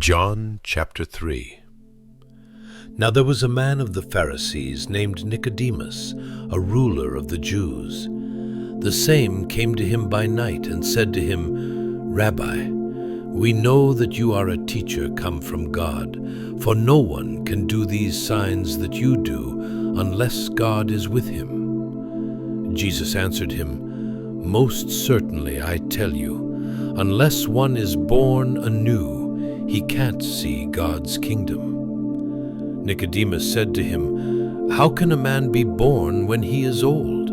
John chapter 3. Now there was a man of the Pharisees named Nicodemus, a ruler of the Jews. The same came to him by night and said to him, Rabbi, we know that you are a teacher come from God, for no one can do these signs that you do unless God is with him. Jesus answered him, Most certainly I tell you, unless one is born anew, he can't see God's kingdom. Nicodemus said to him, How can a man be born when he is old?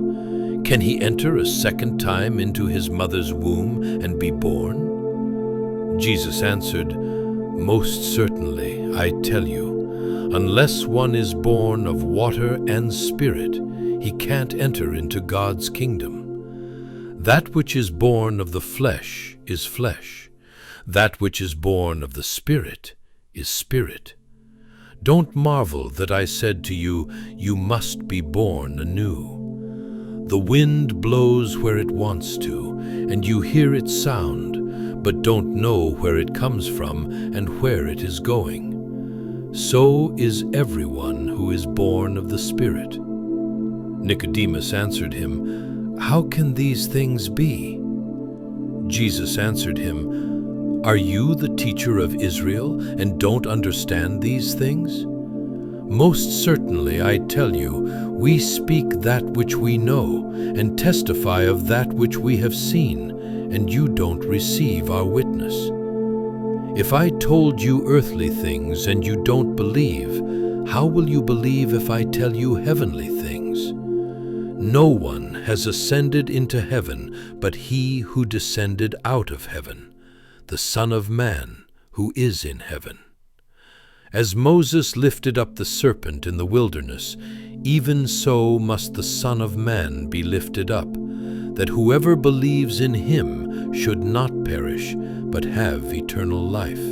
Can he enter a second time into his mother's womb and be born? Jesus answered, Most certainly, I tell you, unless one is born of water and spirit, he can't enter into God's kingdom. That which is born of the flesh is flesh. That which is born of the Spirit is spirit. Don't marvel that I said to you, You must be born anew. The wind blows where it wants to, and you hear its sound, but don't know where it comes from and where it is going. So is everyone who is born of the Spirit. Nicodemus answered him, How can these things be? Jesus answered him, Are you the teacher of Israel and don't understand these things? Most certainly, I tell you, we speak that which we know and testify of that which we have seen, and you don't receive our witness. If I told you earthly things and you don't believe, how will you believe if I tell you heavenly things? No one has ascended into heaven but he who descended out of heaven, the Son of Man who is in heaven. As Moses lifted up the serpent in the wilderness, even so must the Son of Man be lifted up, that whoever believes in him should not perish, but have eternal life.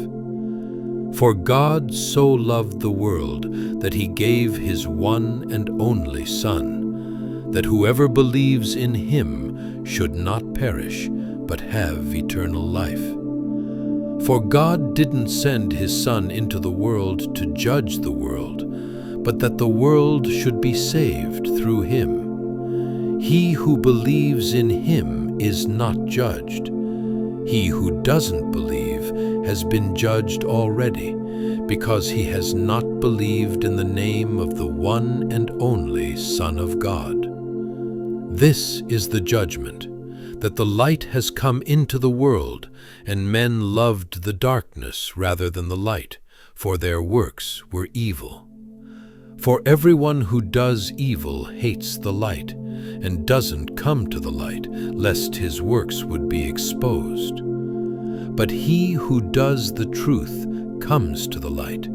For God so loved the world that he gave his one and only Son, that whoever believes in him should not perish, but have eternal life. For God didn't send his Son into the world to judge the world, but that the world should be saved through him. He who believes in him is not judged. He who doesn't believe has been judged already, because he has not believed in the name of the one and only Son of God. This is the judgment, that the light has come into the world, and men loved the darkness rather than the light, for their works were evil. For everyone who does evil hates the light, and doesn't come to the light, lest his works would be exposed. But he who does the truth comes to the light,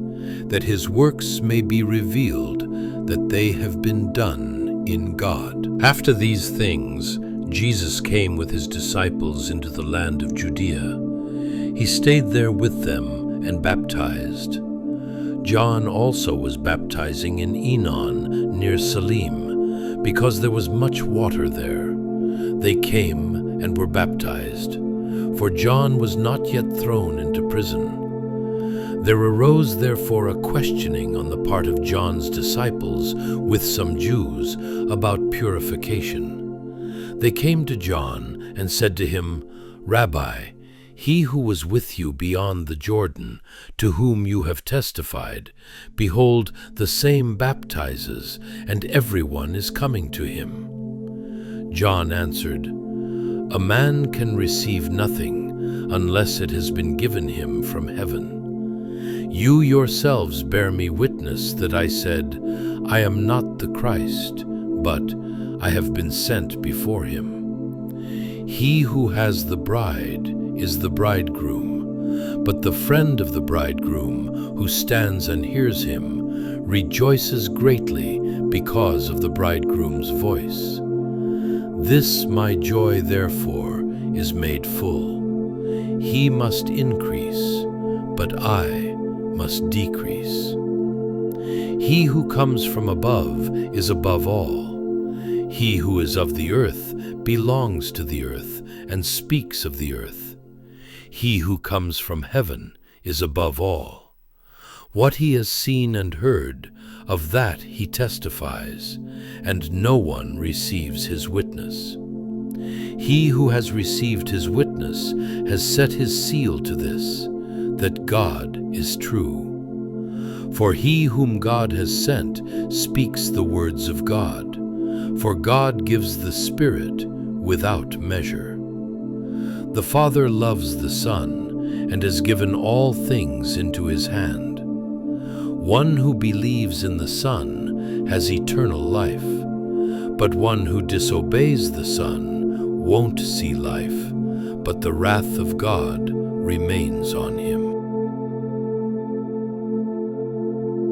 that his works may be revealed, that they have been done in God. After these things, Jesus came with his disciples into the land of Judea. He stayed there with them and baptized. John also was baptizing in Anew near Salim, because there was much water there. They came and were baptized, for John was not yet thrown into prison. There arose therefore a questioning on the part of John's disciples with some Jews about purification. They came to John and said to him, Rabbi, he who was with you beyond the Jordan, to whom you have testified, behold, the same baptizes, and everyone is coming to him. John answered, A man can receive nothing unless it has been given him from heaven. You yourselves bear me witness that I said, I am not the Christ, but I have been sent before him. He who has the bride is the bridegroom, but the friend of the bridegroom, who stands and hears him, rejoices greatly because of the bridegroom's voice. This my joy, therefore, is made full. He must increase, but I must decrease. He who comes from above is above all. He who is of the earth belongs to the earth and speaks of the earth. He who comes from heaven is above all. What he has seen and heard, of that he testifies, and no one receives his witness. He who has received his witness has set his seal to this, that God is true. For he whom God has sent speaks the words of God, for God gives the Spirit without measure. The Father loves the Son, and has given all things into his hand. One who believes in the Son has eternal life, but one who disobeys the Son won't see life, but the wrath of God remains on him.